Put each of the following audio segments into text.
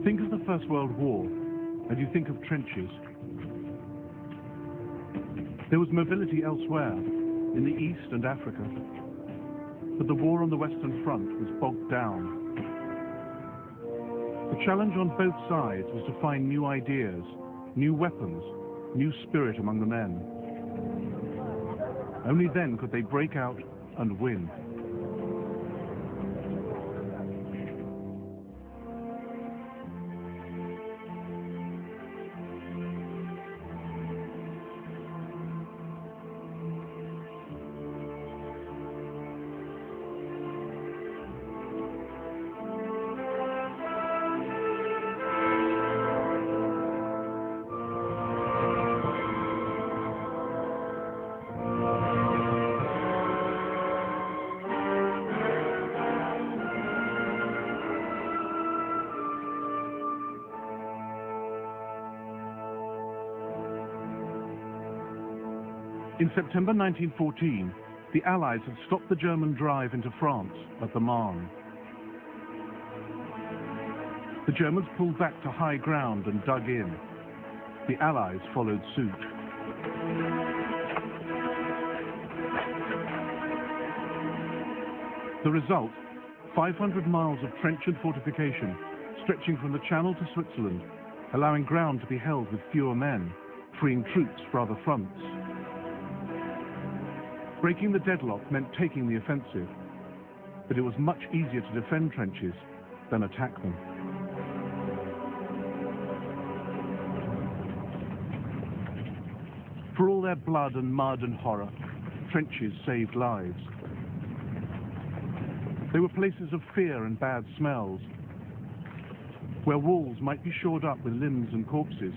Think of the First World War, and you think of trenches. There was mobility elsewhere, in the East and Africa, but the war on the Western Front was bogged down. The challenge on both sides was to find new ideas, new weapons, new spirit among the men. Only then could they break out and win. In September 1914, the Allies had stopped the German drive into France at the Marne. The Germans pulled back to high ground and dug in. The Allies followed suit. The result, 500 miles of trench and fortification stretching from the Channel to Switzerland, allowing ground to be held with fewer men, freeing troops for other fronts. Breaking the deadlock meant taking the offensive, but it was much easier to defend trenches than attack them. For all their blood and mud and horror, trenches saved lives. They were places of fear and bad smells, where walls might be shored up with limbs and corpses,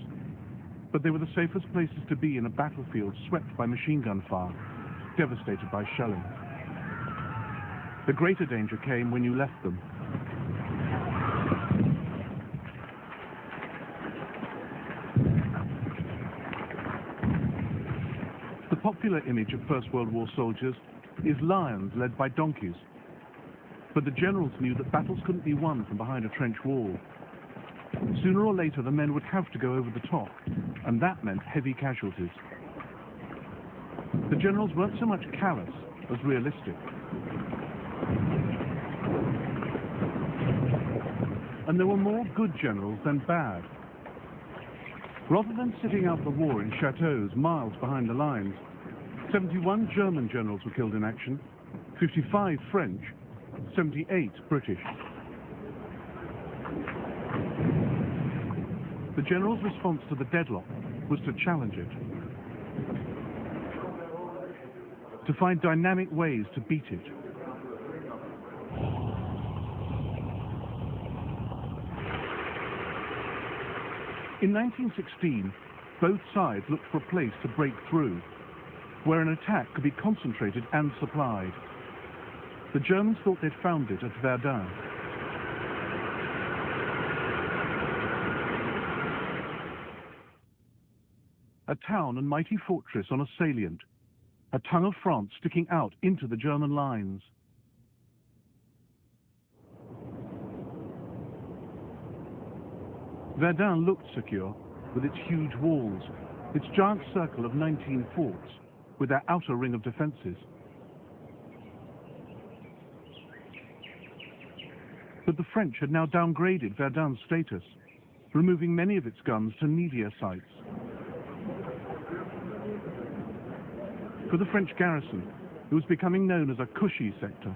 but they were the safest places to be in a battlefield swept by machine gun fire, devastated by shelling. The greater danger came when you left them. The popular image of First World War soldiers is lions led by donkeys. But the generals knew that battles couldn't be won from behind a trench wall. Sooner or later, the men would have to go over the top, and that meant heavy casualties. The generals weren't so much callous as realistic. And there were more good generals than bad. Rather than sitting out the war in chateaus miles behind the lines, 71 German generals were killed in action, 55 French, 78 British. The general's response to the deadlock was to challenge it, to find dynamic ways to beat it. In 1916, both sides looked for a place to break through, where an attack could be concentrated and supplied. The Germans thought they'd found it at Verdun. A town and mighty fortress on a salient, a tongue of France sticking out into the German lines. Verdun looked secure, with its huge walls, its giant circle of 19 forts, with their outer ring of defences. But the French had now downgraded Verdun's status, removing many of its guns to needier sites. For the French garrison, it was becoming known as a cushy sector.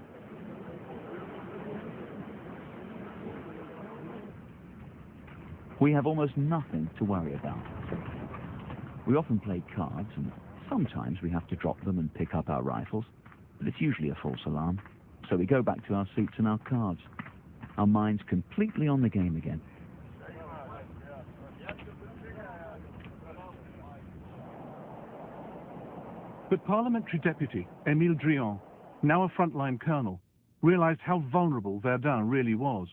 We have almost nothing to worry about. We often play cards, and sometimes we have to drop them and pick up our rifles, but it's usually a false alarm. So we go back to our seats and our cards, our minds completely on the game again. But Parliamentary Deputy Émile Drian, now a frontline colonel, realized how vulnerable Verdun really was.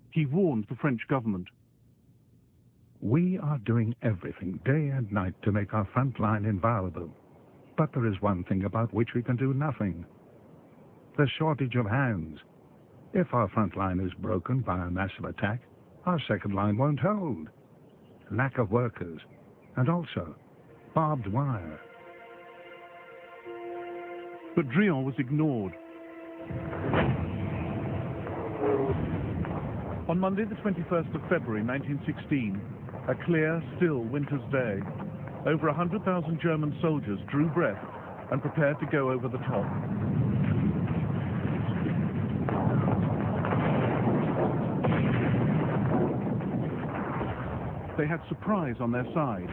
He warned the French government. We are doing everything day and night to make our front line inviolable. But there is one thing about which we can do nothing. The shortage of hands. If our front line is broken by a massive attack, our second line won't hold. Lack of workers, and also barbed wire. But Drian was ignored. On Monday, the 21st of February, 1916, a clear, still winter's day, over 100,000 German soldiers drew breath and prepared to go over the top. They had surprise on their side.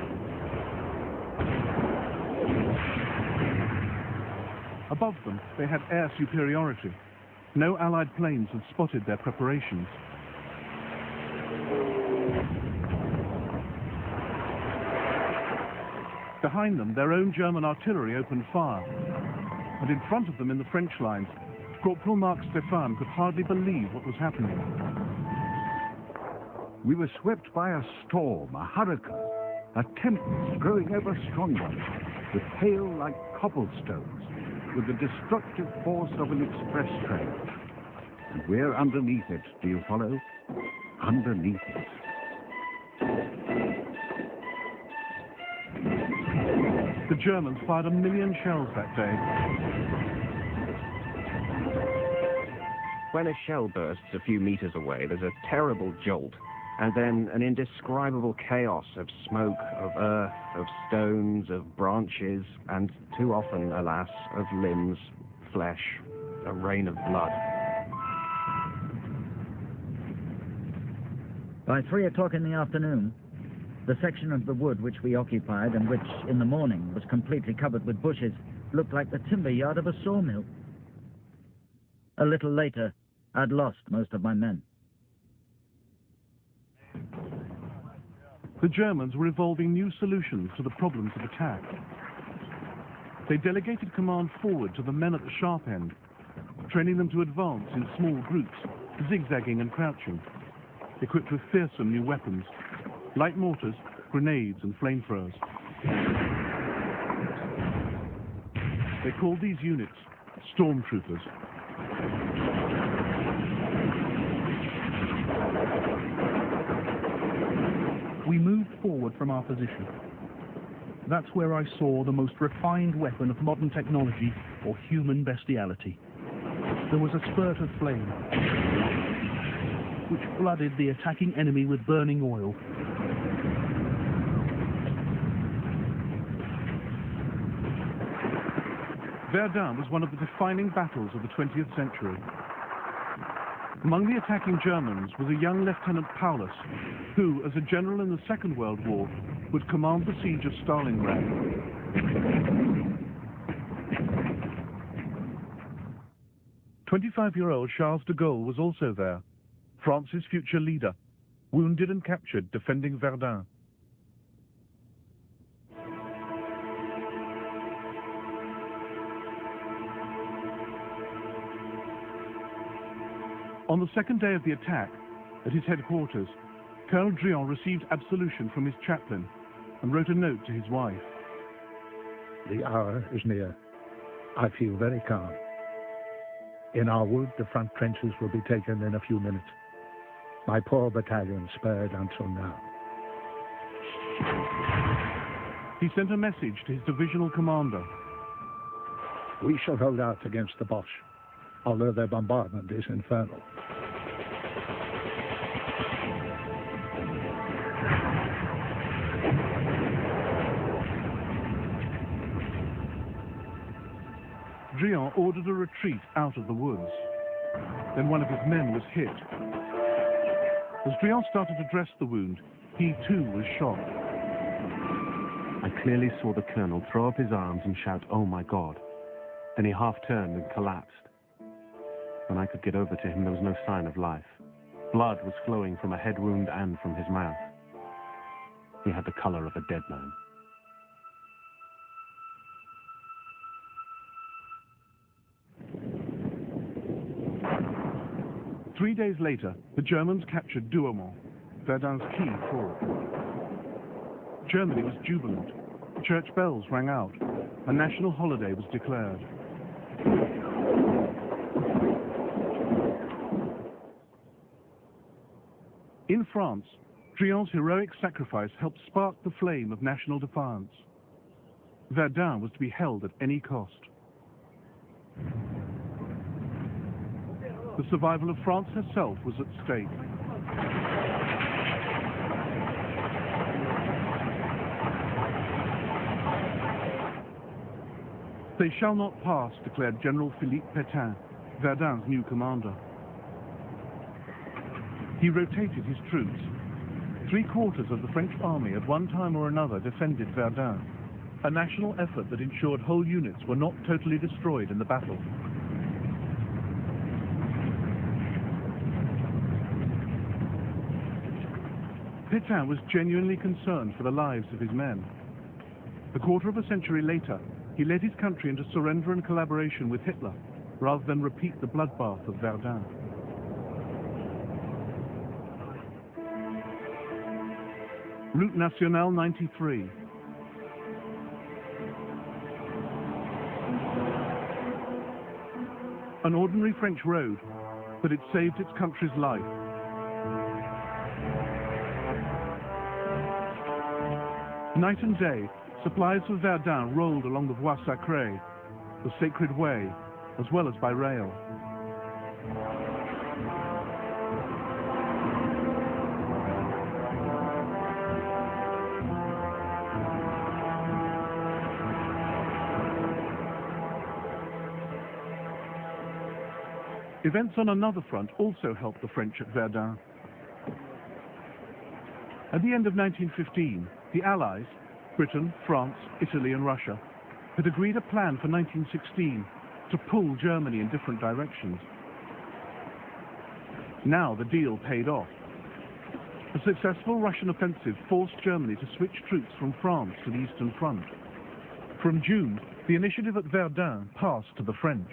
Above them, they had air superiority. No Allied planes had spotted their preparations. Behind them, their own German artillery opened fire. And in front of them, in the French lines, Corporal Marc Stéphane could hardly believe what was happening. We were swept by a storm, a hurricane, a tempest growing ever stronger, with hail like cobblestones, with the destructive force of an express train. And we're underneath it, do you follow? Underneath it. The Germans fired 1 million shells that day. When a shell bursts a few meters away, there's a terrible jolt, and then an indescribable chaos of smoke, of earth, of stones, of branches, and too often, alas, of limbs, flesh, a rain of blood. By 3 o'clock in the afternoon, the section of the wood which we occupied and which, in the morning, was completely covered with bushes, looked like the timber yard of a sawmill. A little later, I'd lost most of my men. The Germans were evolving new solutions to the problems of attack. They delegated command forward to the men at the sharp end, training them to advance in small groups, zigzagging and crouching, equipped with fearsome new weapons, light mortars, grenades and flamethrowers. They called these units stormtroopers. We moved forward from our position. That's where I saw the most refined weapon of modern technology or human bestiality. There was a spurt of flame, which flooded the attacking enemy with burning oil. Verdun was one of the defining battles of the 20th century. Among the attacking Germans was a young Lieutenant Paulus, who, as a general in the Second World War, would command the siege of Stalingrad. 25-year-old Charles de Gaulle was also there, France's future leader, wounded and captured defending Verdun. On the second day of the attack, at his headquarters, Colonel Drian received absolution from his chaplain and wrote a note to his wife. The hour is near. I feel very calm. In our wood, the front trenches will be taken in a few minutes. My poor battalion spared until now. He sent a message to his divisional commander. We shall hold out against the Boche, although their bombardment is infernal. Drian ordered a retreat out of the woods. Then one of his men was hit. As Drian started to dress the wound, he too was shot. I clearly saw the colonel throw up his arms and shout, "Oh my God." Then he half turned and collapsed. When I could get over to him, there was no sign of life. Blood was flowing from a head wound and from his mouth. He had the color of a dead man. Three days later, the Germans captured Douaumont, Verdun's key fort. Germany was jubilant. Church bells rang out. A national holiday was declared. in France, Drion's heroic sacrifice helped spark the flame of national defiance. Verdun was to be held at any cost. The survival of France herself was at stake. They shall not pass, declared General Philippe Pétain, Verdun's new commander. He rotated his troops. 3/4 of the French army at one time or another defended Verdun, a national effort that ensured whole units were not totally destroyed in the battle. Pétain was genuinely concerned for the lives of his men. A quarter of a century later, he led his country into surrender and collaboration with Hitler, rather than repeat the bloodbath of Verdun. Route Nationale 93. An ordinary French road, but it saved its country's life. Night and day, supplies of Verdun rolled along the Voie Sacrée, the sacred way, as well as by rail. Events on another front also helped the French at Verdun. At the end of 1915, the Allies, Britain, France, Italy and Russia, had agreed a plan for 1916 to pull Germany in different directions. Now the deal paid off. A successful Russian offensive forced Germany to switch troops from France to the Eastern Front. From June, the initiative at Verdun passed to the French.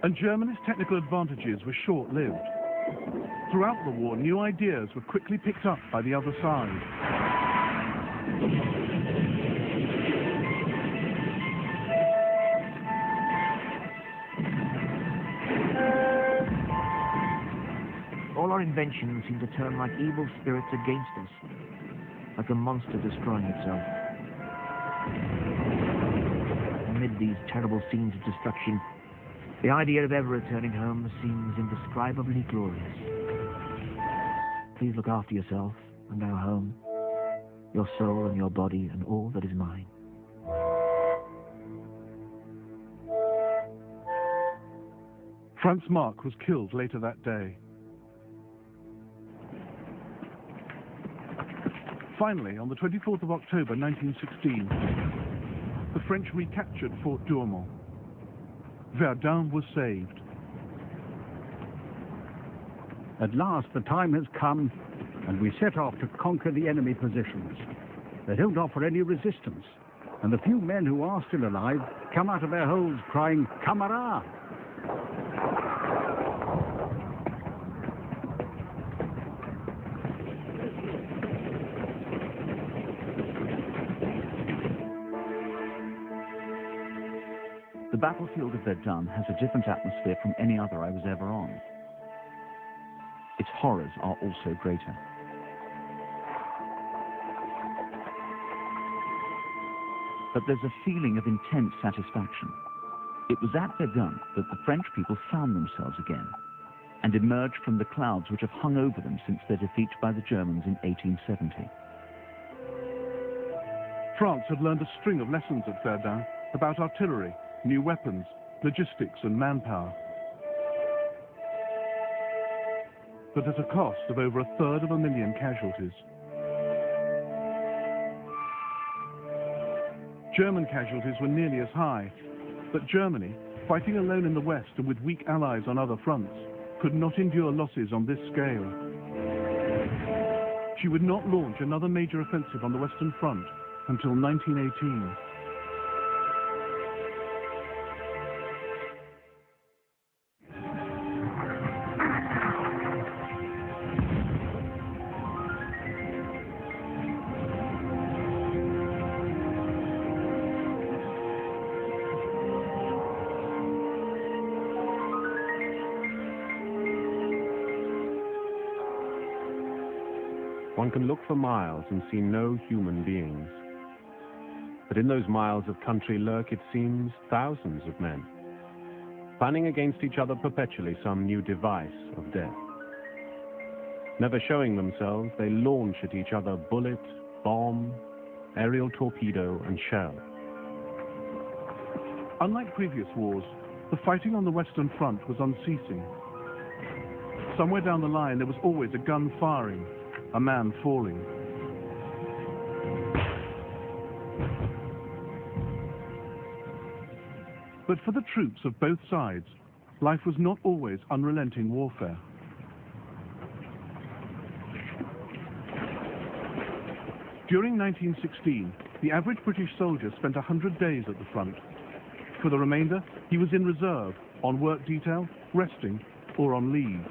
And Germany's technical advantages were short-lived. Throughout the war, new ideas were quickly picked up by the other side. All our inventions seem to turn like evil spirits against us, like a monster destroying itself. Amid these terrible scenes of destruction, the idea of ever returning home seems indescribably glorious. Please look after yourself and our home, your soul and your body and all that is mine. Franz Marc was killed later that day. Finally, on the 24th of October 1916, the French recaptured Fort Douaumont. Verdun was saved. At last the time has come, and we set off to conquer the enemy positions. They don't offer any resistance, and the few men who are still alive come out of their holes crying, "Camarades!" The battlefield of Verdun has a different atmosphere from any other I was ever on. Its horrors are also greater. But there's a feeling of intense satisfaction. It was at Verdun that the French people found themselves again and emerged from the clouds which have hung over them since their defeat by the Germans in 1870. France had learned a string of lessons at Verdun about artillery, new weapons, logistics and manpower. But at a cost of over 1/3 casualties. German casualties were nearly as high, but Germany, fighting alone in the west and with weak allies on other fronts, could not endure losses on this scale. She would not launch another major offensive on the Western Front until 1918. One can look for miles and see no human beings. But in those miles of country lurk, it seems, thousands of men, planning against each other perpetually some new device of death. Never showing themselves, they launch at each other bullet, bomb, aerial torpedo, and shell. Unlike previous wars, the fighting on the Western Front was unceasing. Somewhere down the line, there was always a gun firing, a man falling. But for the troops of both sides, life was not always unrelenting warfare. During 1916, the average British soldier spent 100 days at the front. For the remainder, he was in reserve, on work detail, resting, or on leave.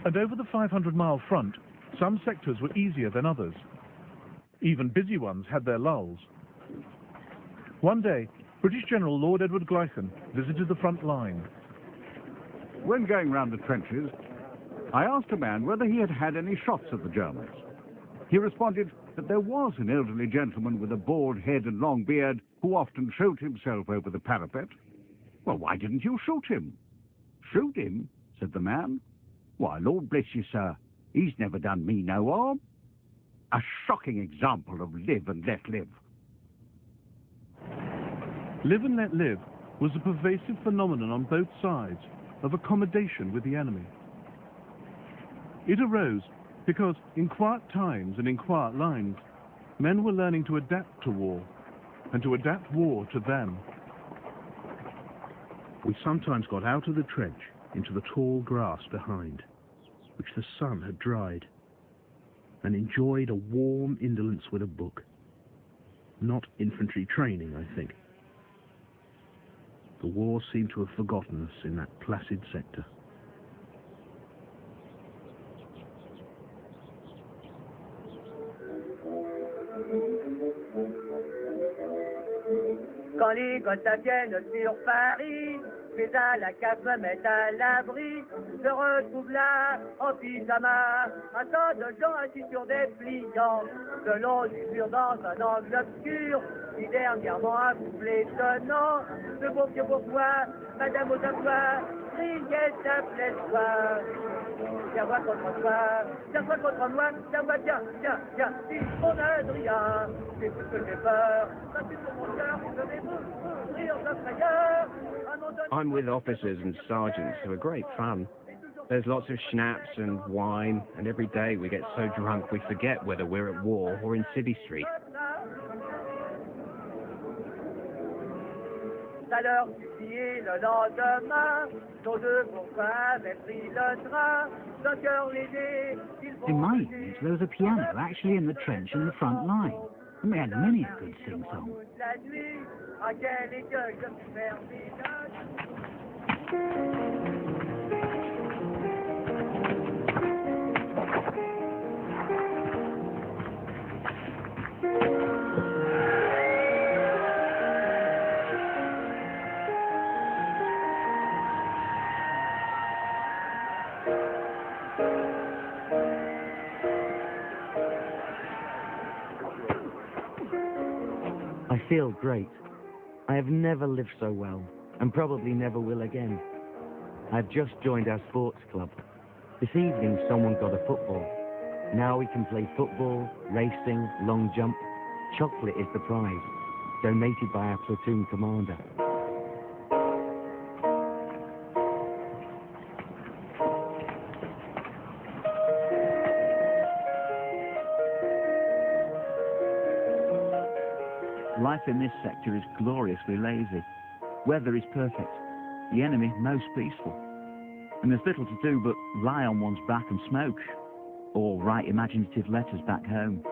And over the 500-mile front, some sectors were easier than others. Even busy ones had their lulls. One day, British General Lord Edward Gleichen visited the front line. When going round the trenches, I asked a man whether he had had any shots at the Germans. He responded that there was an elderly gentleman with a bald head and long beard who often showed himself over the parapet. Well, why didn't you shoot him? Shoot him? Said the man. Why, Lord bless you, sir, he's never done me no harm. A shocking example of live and let live. Live and let live was a pervasive phenomenon on both sides of accommodation with the enemy. It arose because in quiet times and in quiet lines, men were learning to adapt to war and to adapt war to them. We sometimes got out of the trench into the tall grass behind, which the sun had dried, and enjoyed a warm indolence with a book. Not infantry training, I think. The war seemed to have forgotten us in that placid sector. Quand les Gotha viennent sur Paris, mais à la cave me mettent à l'abri, je retrouve là, en pyjama, un tas de gens assis sur des pliants, de longs murs dans un angle obscur, qui dernièrement un couplet étonnant, de beau vieux bourgeois, madame aux emplois, criait s'appelait toi. Viens voir contre toi, viens voir contre moi, viens voir, viens, si mon Adrien, c'est tout ce que j'ai peur, ça c'est sur mon cœur, je vais mourir de frayeur. I'm with officers and sergeants who are great fun. There's lots of schnapps and wine, and every day we get so drunk we forget whether we're at war or in City Street. À l'heure du pied le lendemain, nos deux copains avaient pris le train, d'un cœur léger, ils vont... In my village, there was a piano actually in the trench in the front line, and we had many a good sing-song. La nuit, à quel écueil je me perdis. I feel great. I have never lived so well, and probably never will again. I've just joined our sports club. This evening someone got a football. Now we can play football, racing, long jump. Chocolate is the prize, donated by our platoon commander. Life in this sector is gloriously lazy. Weather is perfect. The enemy most peaceful. And there's little to do but lie on one's back and smoke, or write imaginative letters back home.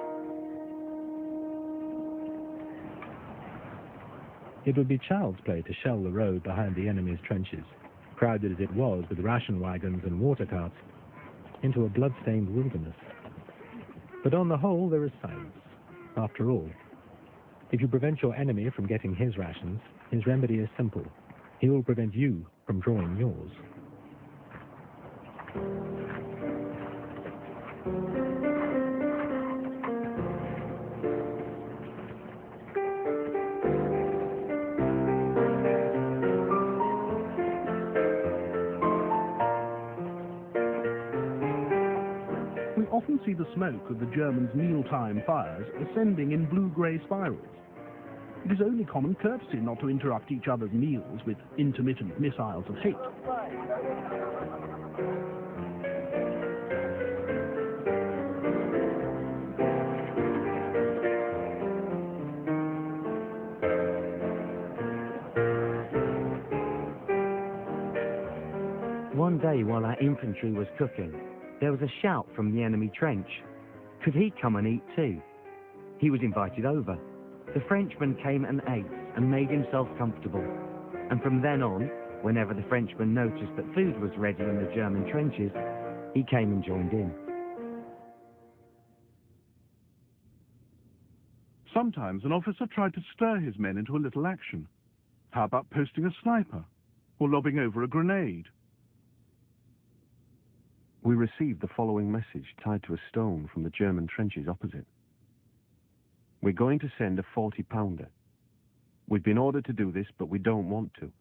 It would be child's play to shell the road behind the enemy's trenches, crowded as it was with ration wagons and water carts, into a blood-stained wilderness. But on the whole, there is silence. After all, if you prevent your enemy from getting his rations, his remedy is simple. He will prevent you from drawing yours. see the smoke of the Germans' mealtime fires ascending in blue-grey spirals. It is only common courtesy not to interrupt each other's meals with intermittent missiles of hate. One day while our infantry was cooking, there was a shout from the enemy trench. Could he come and eat too? He was invited over. The Frenchman came and ate and made himself comfortable. And from then on, whenever the Frenchman noticed that food was ready in the German trenches, he came and joined in. Sometimes an officer tried to stir his men into a little action. How about posting a sniper or lobbing over a grenade? We received the following message tied to a stone from the German trenches opposite. We're going to send a 40-pounder. We've been ordered to do this, but we don't want to.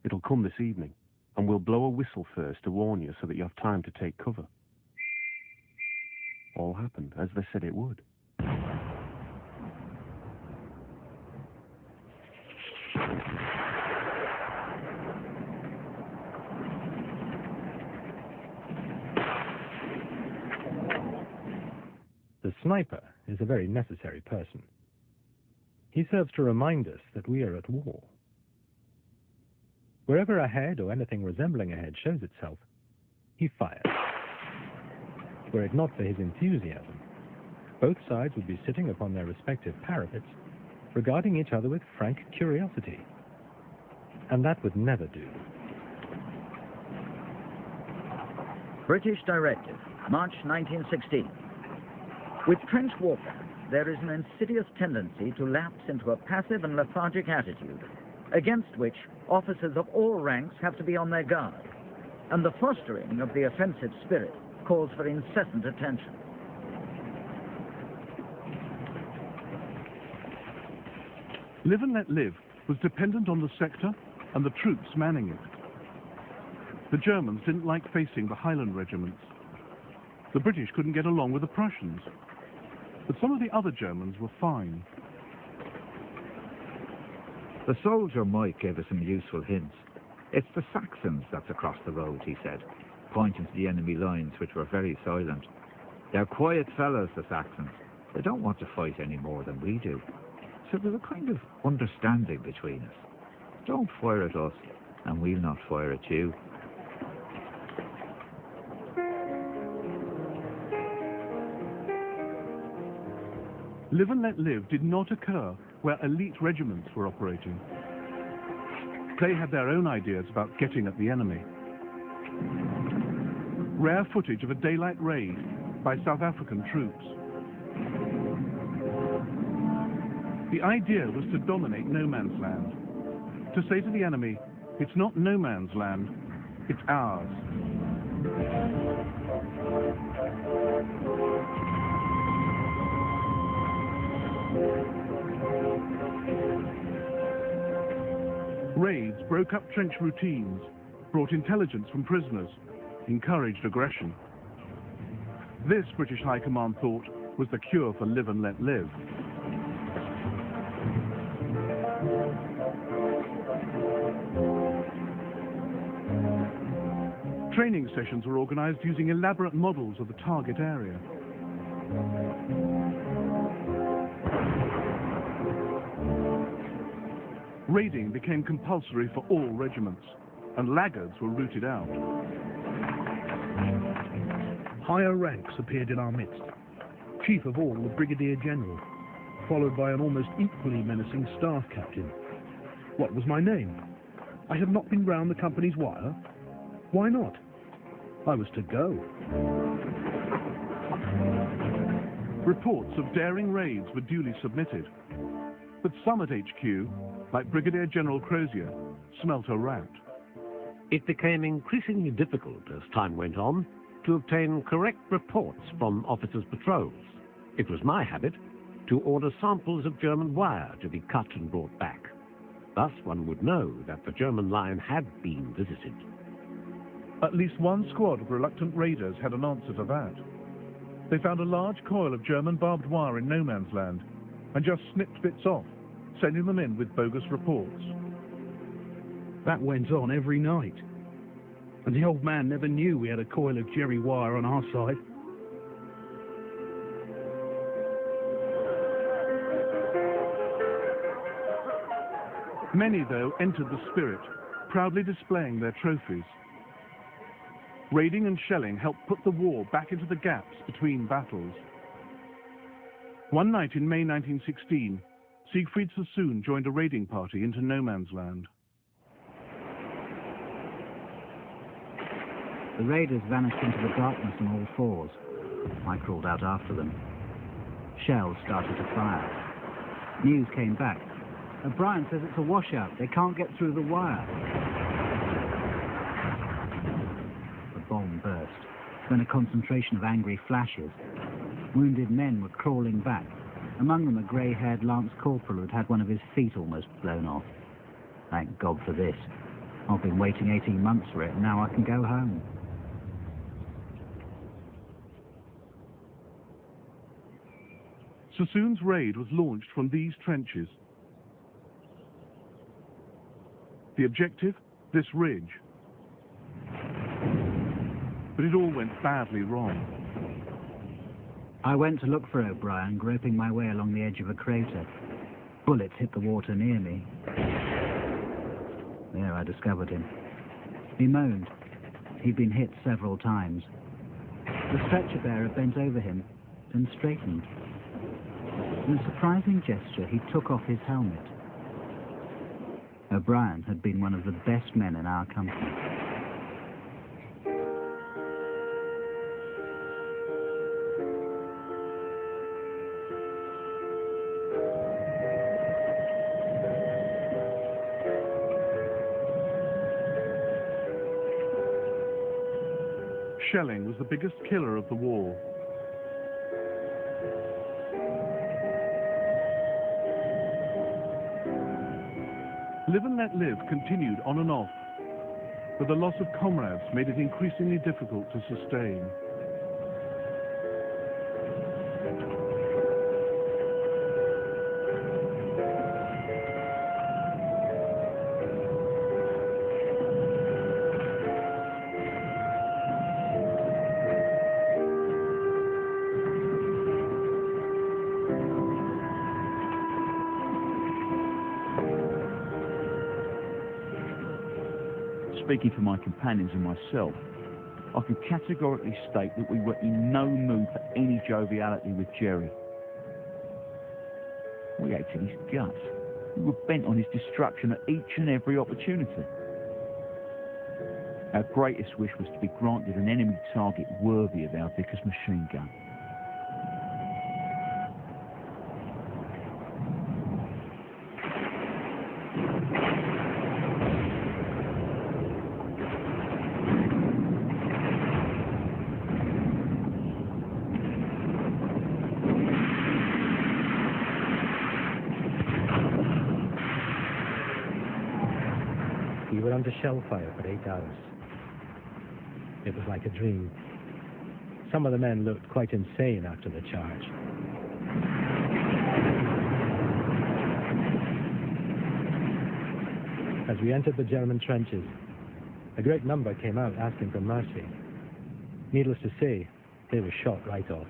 It'll come this evening, and we'll blow a whistle first to warn you so that you have time to take cover. All happened as they said it would. The sniper is a very necessary person. He serves to remind us that we are at war. Wherever a head or anything resembling a head shows itself, he fires. Were it not for his enthusiasm, both sides would be sitting upon their respective parapets, regarding each other with frank curiosity. And that would never do. British Directive, March 1916. With trench warfare, there is an insidious tendency to lapse into a passive and lethargic attitude, against which officers of all ranks have to be on their guard, and the fostering of the offensive spirit calls for incessant attention. Live and let live was dependent on the sector and the troops manning it. The Germans didn't like facing the Highland regiments. The British couldn't get along with the Prussians. But some of the other Germans were fine. The soldier Mike gave us some useful hints. It's the Saxons that's across the road, he said, pointing to the enemy lines, which were very silent. They're quiet fellows, the Saxons. They don't want to fight any more than we do. So there's a kind of understanding between us. Don't fire at us, and we'll not fire at you. Live and let live did not occur where elite regiments were operating. They had their own ideas about getting at the enemy. Rare footage of a daylight raid by South African troops. The idea was to dominate no man's land. To say to the enemy, it's not no man's land, it's ours. Raids broke up trench routines, brought intelligence from prisoners, encouraged aggression. This, British High Command thought, was the cure for live and let live. Training sessions were organized using elaborate models of the target area. Raiding became compulsory for all regiments, and laggards were rooted out. Higher ranks appeared in our midst. Chief of all, the Brigadier General, followed by an almost equally menacing staff captain. What was my name? I had not been round the company's wire. Why not? I was to go. Reports of daring raids were duly submitted, but some at HQ, like Brigadier General Crozier, smelt a rat. It became increasingly difficult as time went on to obtain correct reports from officers' patrols. It was my habit to order samples of German wire to be cut and brought back. Thus one would know that the German line had been visited. At least one squad of reluctant raiders had an answer to that. They found a large coil of German barbed wire in no man's land and just snipped bits off, sending them in with bogus reports. That went on every night. And the old man never knew we had a coil of jerry wire on our side. Many, though, entered the spirit, proudly displaying their trophies. Raiding and shelling helped put the war back into the gaps between battles. One night in May 1916, Siegfried Sassoon joined a raiding party into no man's land. The raiders vanished into the darkness on all fours. I crawled out after them. Shells started to fire. News came back. O'Brien says it's a washout. They can't get through the wire. The bomb burst. Then a concentration of angry flashes. Wounded men were crawling back. Among them a grey-haired lance corporal who had had one of his feet almost blown off. Thank God for this. I've been waiting 18 months for it, and now I can go home. Sassoon's raid was launched from these trenches. The objective, this ridge. But it all went badly wrong. I went to look for O'Brien, groping my way along the edge of a crater. Bullets hit the water near me. There I discovered him. He moaned. He'd been hit several times. The stretcher bearer bent over him, then straightened. In a surprising gesture, he took off his helmet. O'Brien had been one of the best men in our company. Shelling was the biggest killer of the war. Live and Let Live continued on and off, but the loss of comrades made it increasingly difficult to sustain. Speaking for my companions and myself, I can categorically state that we were in no mood for any joviality with Jerry. We hated his guts. We were bent on his destruction at each and every opportunity. Our greatest wish was to be granted an enemy target worthy of our Vickers machine gun. We were under shell fire for 8 hours. It was like a dream. Some of the men looked quite insane after the charge. As we entered the German trenches, a great number came out asking for mercy. Needless to say, they were shot right off.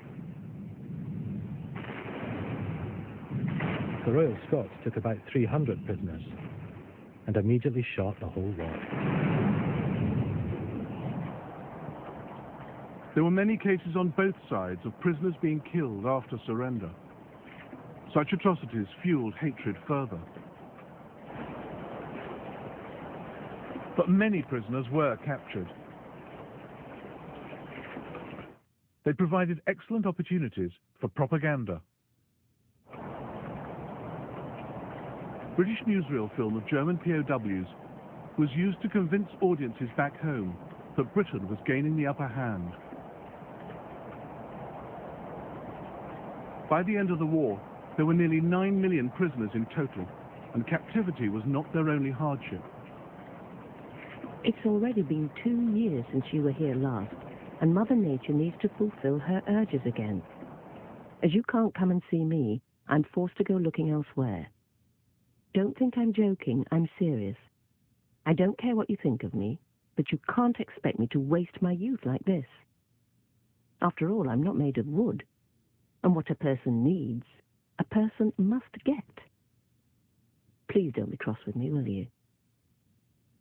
The Royal Scots took about 300 prisoners and immediately shot the whole lot. There were many cases on both sides of prisoners being killed after surrender. Such atrocities fueled hatred further. But many prisoners were captured. They provided excellent opportunities for propaganda. British newsreel film of German POWs was used to convince audiences back home that Britain was gaining the upper hand. By the end of the war, there were nearly 9 million prisoners in total, and captivity was not their only hardship. It's already been 2 years since you were here last. and Mother Nature needs to fulfill her urges again. As you can't come and see me, I'm forced to go looking elsewhere. Don't think I'm joking, I'm serious. I don't care what you think of me, but you can't expect me to waste my youth like this. After all, I'm not made of wood, and what a person needs, a person must get. Please don't be cross with me, will you?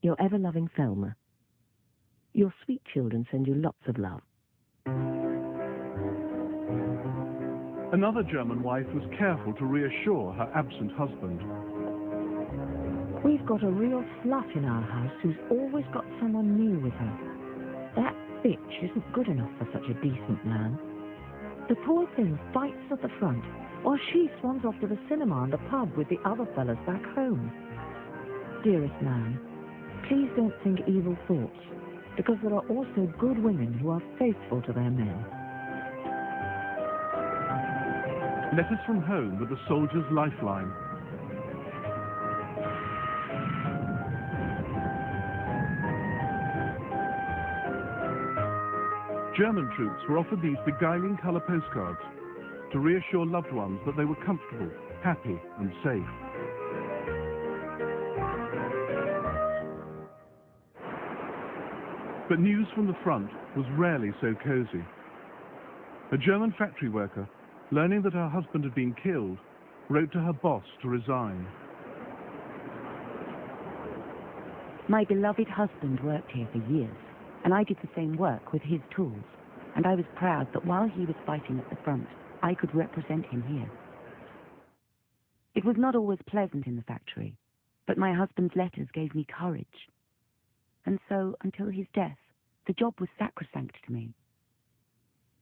Your ever-loving Thelma. Your sweet children send you lots of love. Another German wife was careful to reassure her absent husband. We've got a real slut in our house who's always got someone new with her. That bitch isn't good enough for such a decent man. The poor thing fights at the front, while she swans off to the cinema and the pub with the other fellas back home. Dearest man, please don't think evil thoughts, because there are also good women who are faithful to their men. Letters from home were the soldier's lifeline. German troops were offered these beguiling colour postcards to reassure loved ones that they were comfortable, happy and safe. But news from the front was rarely so cosy. A German factory worker, learning that her husband had been killed, wrote to her boss to resign. My beloved husband worked here for years, and I did the same work with his tools, and I was proud that while he was fighting at the front, I could represent him here. It was not always pleasant in the factory, but my husband's letters gave me courage. And so, until his death, the job was sacrosanct to me.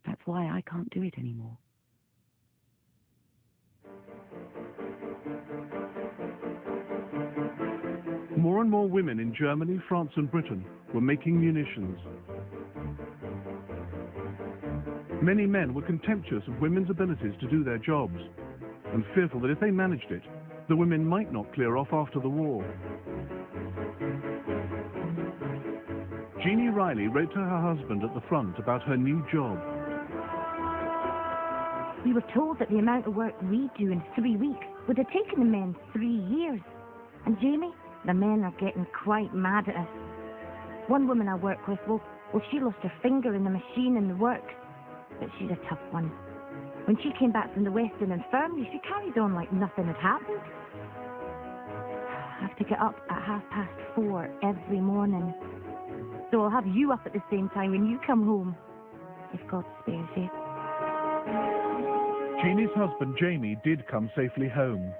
That's why I can't do it anymore. More and more women in Germany, France and Britain were making munitions. Many men were contemptuous of women's abilities to do their jobs, and fearful that if they managed it, the women might not clear off after the war. Jeannie Riley wrote to her husband at the front about her new job. We were told that the amount of work we do in 3 weeks would have taken the men 3 years. And Jamie, the men are getting quite mad at us. One woman I work with, well, she lost her finger in the machine in the works. But she's a tough one. When she came back from the Western Infirmary, she carried on like nothing had happened. I have to get up at 4:30 every morning. So I'll have you up at the same time when you come home, if God spares you. Jeannie's husband, Jamie, did come safely home.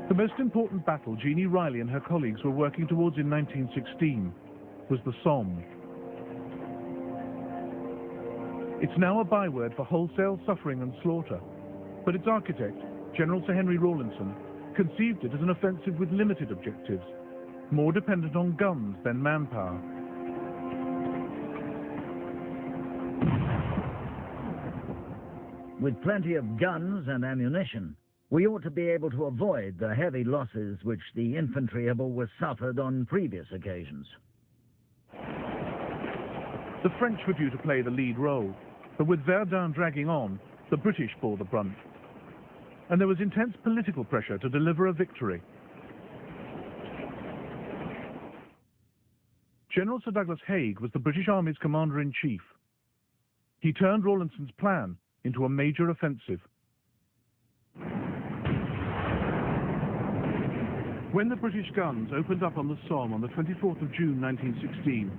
The most important battle Jeannie Riley and her colleagues were working towards in 1916 was the Somme. It's now a byword for wholesale suffering and slaughter, but its architect, General Sir Henry Rawlinson, conceived it as an offensive with limited objectives, more dependent on guns than manpower. With plenty of guns and ammunition, we ought to be able to avoid the heavy losses which the infantry have always suffered on previous occasions. The French were due to play the lead role, but with Verdun dragging on, the British bore the brunt. And there was intense political pressure to deliver a victory. General Sir Douglas Haig was the British Army's commander-in-chief. He turned Rawlinson's plan into a major offensive. When the British guns opened up on the Somme on the 24th of June 1916,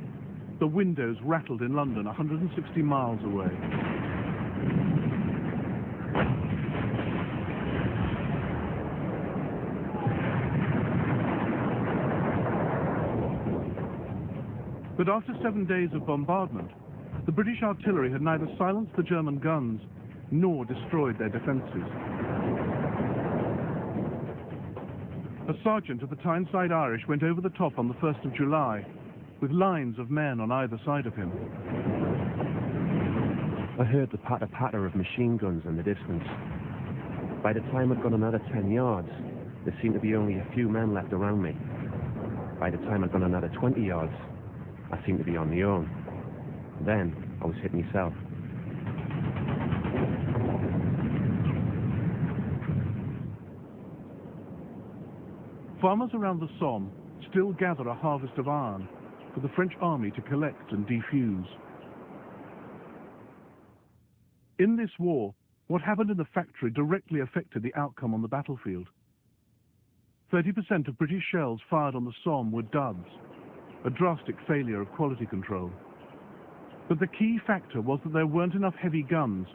the windows rattled in London 160 miles away. But after 7 days of bombardment, the British artillery had neither silenced the German guns nor destroyed their defences. A sergeant of the Tyneside Irish went over the top on the 1st of July, with lines of men on either side of him. I heard the patter-patter of machine guns in the distance. By the time I'd gone another 10 yards, there seemed to be only a few men left around me. By the time I'd gone another 20 yards, I seemed to be on my own. Then I was hit myself. Farmers around the Somme still gather a harvest of iron for the French army to collect and defuse. In this war, what happened in the factory directly affected the outcome on the battlefield. 30% of British shells fired on the Somme were duds, a drastic failure of quality control. But the key factor was that there weren't enough heavy guns,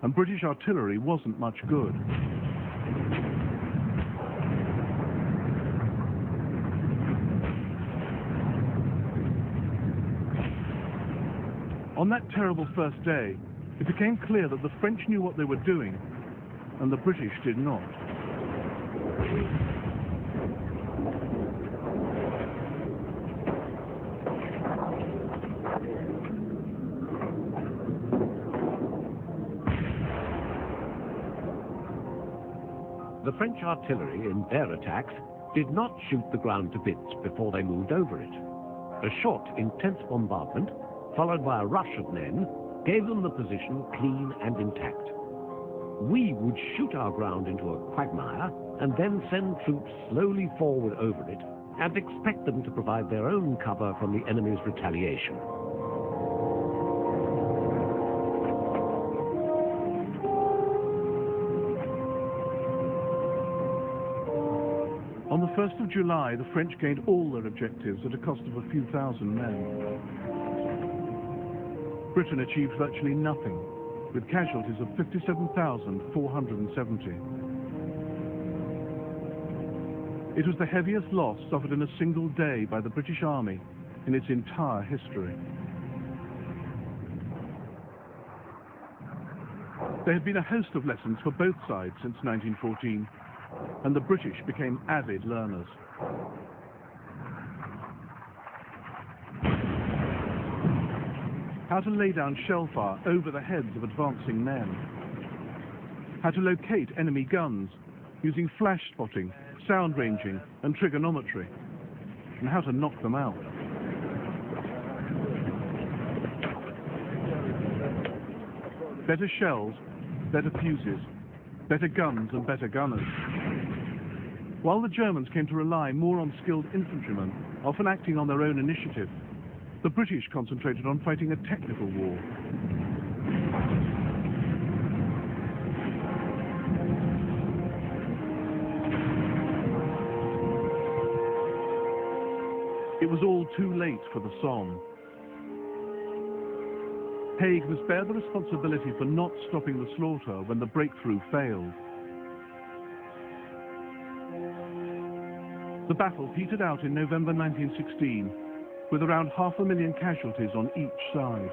and British artillery wasn't much good. On that terrible first day, it became clear that the French knew what they were doing, and the British did not. The French artillery, in their attacks, did not shoot the ground to bits before they moved over it. A short, intense bombardment, followed by a rush of men, gave them the position clean and intact. We would shoot our ground into a quagmire and then send troops slowly forward over it and expect them to provide their own cover from the enemy's retaliation. On the 1st of July, the French gained all their objectives at a cost of a few thousand men. Britain achieved virtually nothing, with casualties of 57,470. It was the heaviest loss suffered in a single day by the British Army in its entire history. There had been a host of lessons for both sides since 1914, and the British became avid learners. How to lay down shell fire over the heads of advancing men. How to locate enemy guns using flash spotting, sound ranging and trigonometry. And how to knock them out. Better shells, better fuses, better guns and better gunners. While the Germans came to rely more on skilled infantrymen, often acting on their own initiative, the British concentrated on fighting a technical war. It was all too late for the Somme. Haig must bear the responsibility for not stopping the slaughter when the breakthrough failed. The battle petered out in November 1916, with around 500,000 casualties on each side.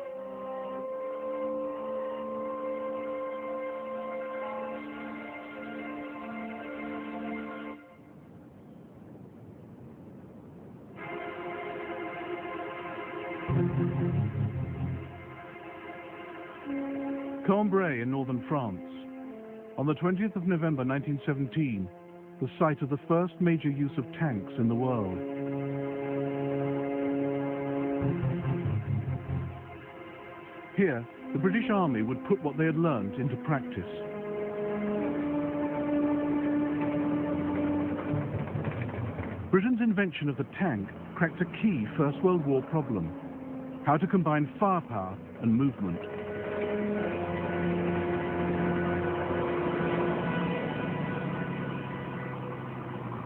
Cambrai in northern France. On the 20th of November 1917, the site of the first major use of tanks in the world. Here, the British Army would put what they had learned into practice. Britain's invention of the tank cracked a key First World War problem: how to combine firepower and movement.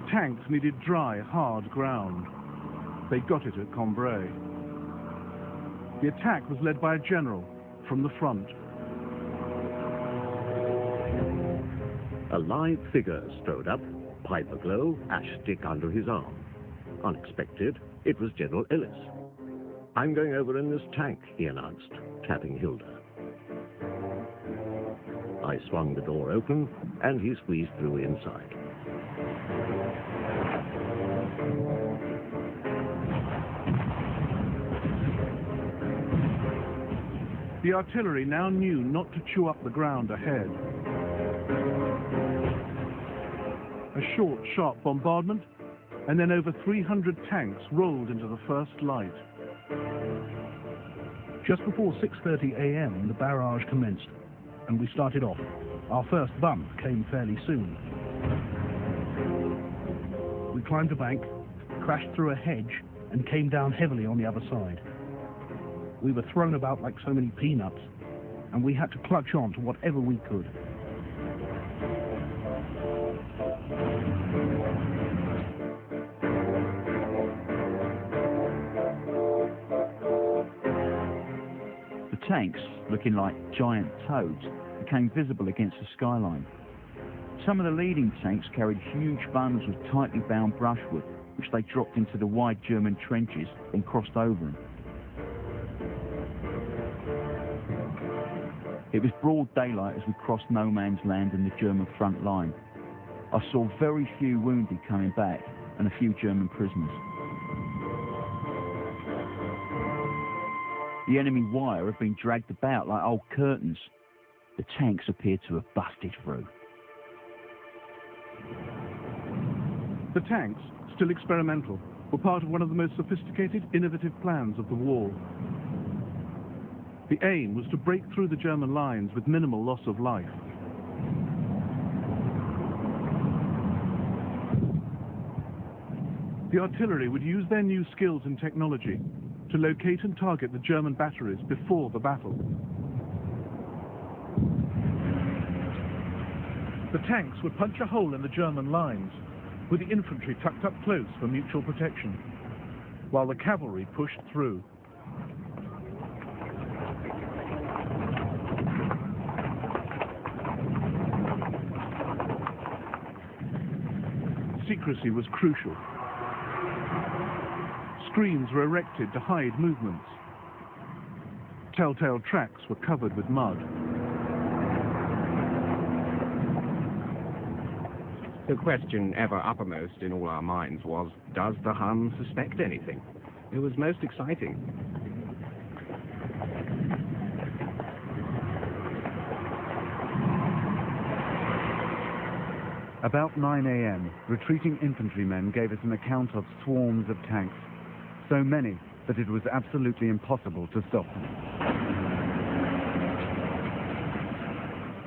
Tanks needed dry, hard ground. They got it at Cambrai. The attack was led by a general from the front. A lithe figure strode up, pipe aglow, ash stick under his arm. Unexpected, it was General Ellis. "I'm going over in this tank," he announced, tapping Hilda. I swung the door open, and he squeezed through inside. The artillery now knew not to chew up the ground ahead. A short, sharp bombardment, and then over 300 tanks rolled into the first light. Just before 6:30 a.m. the barrage commenced, and we started off. Our first bump came fairly soon. We climbed a bank, crashed through a hedge, and came down heavily on the other side. We were thrown about like so many peanuts, and we had to clutch on to whatever we could. The tanks, looking like giant toads, became visible against the skyline. Some of the leading tanks carried huge bundles of tightly bound brushwood, which they dropped into the wide German trenches, then crossed over them. It was broad daylight as we crossed no man's land in the German front line. I saw very few wounded coming back and a few German prisoners. The enemy wire had been dragged about like old curtains. The tanks appeared to have busted through. The tanks, still experimental, were part of one of the most sophisticated, innovative plans of the war. The aim was to break through the German lines with minimal loss of life. The artillery would use their new skills and technology to locate and target the German batteries before the battle. The tanks would punch a hole in the German lines, with the infantry tucked up close for mutual protection, while the cavalry pushed through. Secrecy was crucial. Screens were erected to hide movements. Telltale tracks were covered with mud. The question ever uppermost in all our minds was, does the Hun suspect anything? It was most exciting. About 9 a.m., retreating infantrymen gave us an account of swarms of tanks, so many that it was absolutely impossible to stop them.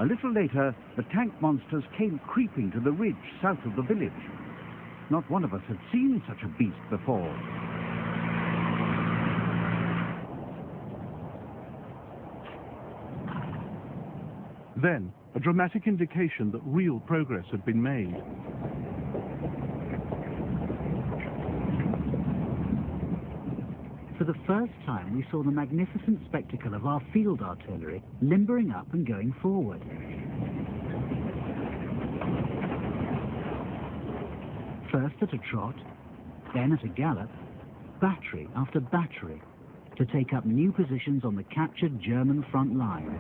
A little later, the tank monsters came creeping to the ridge south of the village. Not one of us had seen such a beast before. Then, a dramatic indication that real progress had been made. For the first time, we saw the magnificent spectacle of our field artillery limbering up and going forward. First at a trot, then at a gallop, battery after battery, to take up new positions on the captured German front line.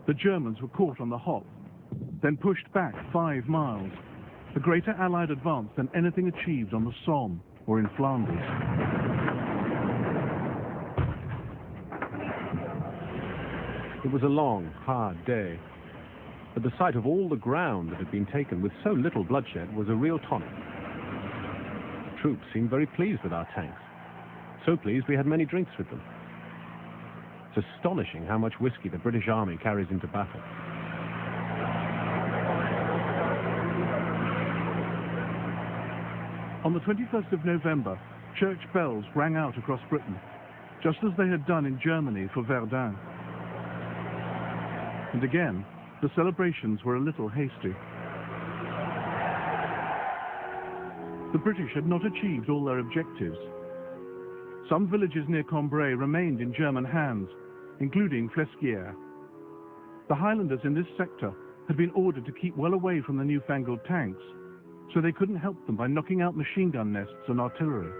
The Germans were caught on the hop, then pushed back 5 miles, a greater Allied advance than anything achieved on the Somme or in Flanders. It was a long, hard day, but the sight of all the ground that had been taken with so little bloodshed was a real tonic. Troops seemed very pleased with our tanks, so pleased we had many drinks with them. It's astonishing how much whiskey the British Army carries into battle. On the 21st of November, church bells rang out across Britain, just as they had done in Germany for Verdun. And again, the celebrations were a little hasty. The British had not achieved all their objectives. Some villages near Cambrai remained in German hands, including Flesquières. The Highlanders in this sector had been ordered to keep well away from the newfangled tanks, so they couldn't help them by knocking out machine gun nests and artillery.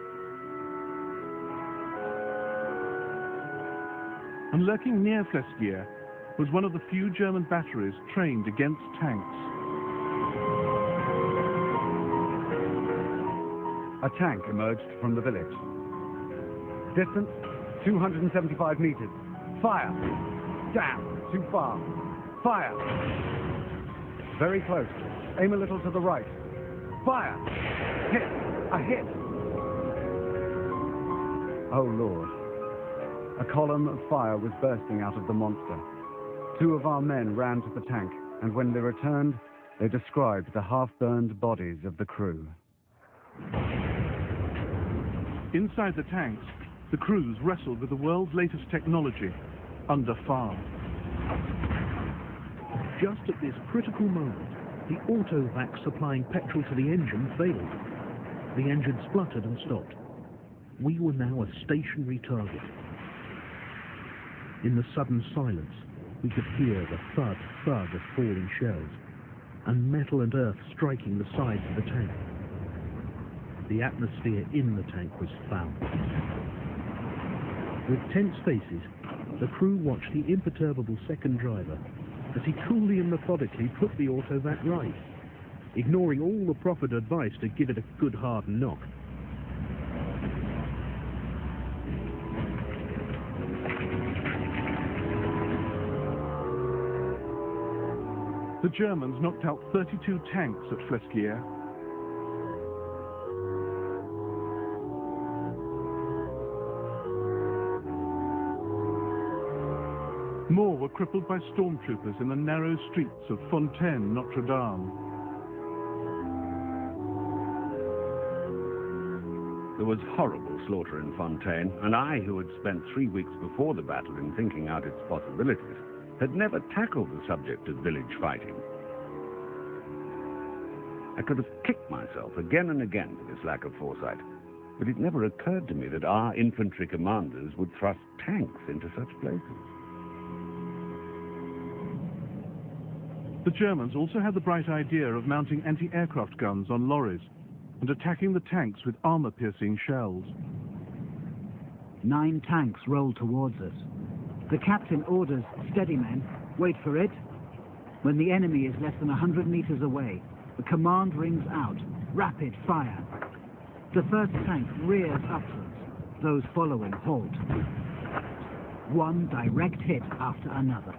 And lurking near Flesquières was one of the few German batteries trained against tanks. A tank emerged from the village. Distance, 275 meters. Fire! Damn, too far. Fire! very close. Aim a little to the right. Fire! Hit! A hit! Oh, Lord. A column of fire was bursting out of the monster. 2 of our men ran to the tank, and when they returned, they described the half-burned bodies of the crew. Inside the tanks, the crews wrestled with the world's latest technology, under fire. Just at this critical moment, the autovac supplying petrol to the engine failed. The engine spluttered and stopped. We were now a stationary target. In the sudden silence, we could hear the thud of falling shells, and metal and earth striking the sides of the tank. The atmosphere in the tank was foul. With tense faces, the crew watched the imperturbable second driver as he coolly and methodically put the autovac right, ignoring all the proffered advice to give it a good hard knock. The Germans knocked out 32 tanks at Flesquières. More were crippled by stormtroopers in the narrow streets of Fontaine, Notre Dame. There was horrible slaughter in Fontaine, and I, who had spent 3 weeks before the battle in thinking out its possibilities, had never tackled the subject of village fighting. I could have kicked myself again and again for this lack of foresight, but it never occurred to me that our infantry commanders would thrust tanks into such places. The Germans also had the bright idea of mounting anti-aircraft guns on lorries and attacking the tanks with armor-piercing shells. 9 tanks rolled towards us. The captain orders, "Steady men, wait for it." When the enemy is less than 100 meters away, the command rings out, "Rapid fire." The first tank rears upwards. Those following halt. One direct hit after another.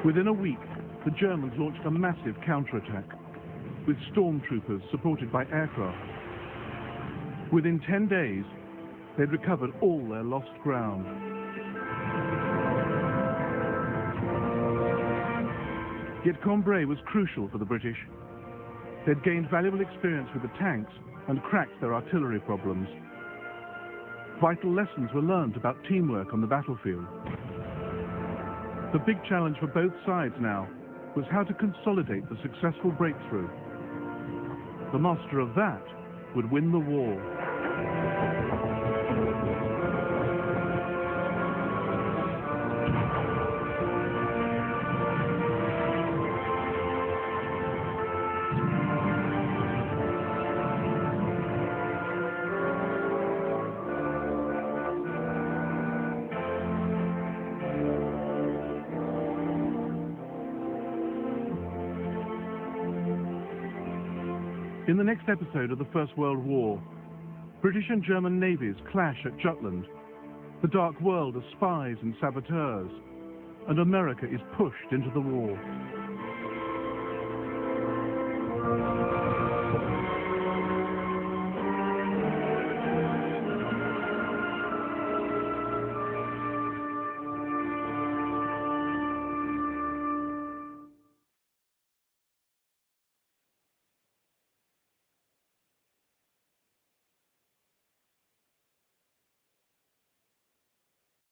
Within a week, the Germans launched a massive counterattack, with stormtroopers supported by aircraft. Within 10 days, they'd recovered all their lost ground. Yet Cambrai was crucial for the British. They'd gained valuable experience with the tanks and cracked their artillery problems. Vital lessons were learned about teamwork on the battlefield. The big challenge for both sides now was how to consolidate the successful breakthrough. The master of that would win the war. In the next episode of the First World War, British and German navies clash at Jutland, the dark world of spies and saboteurs, and America is pushed into the war.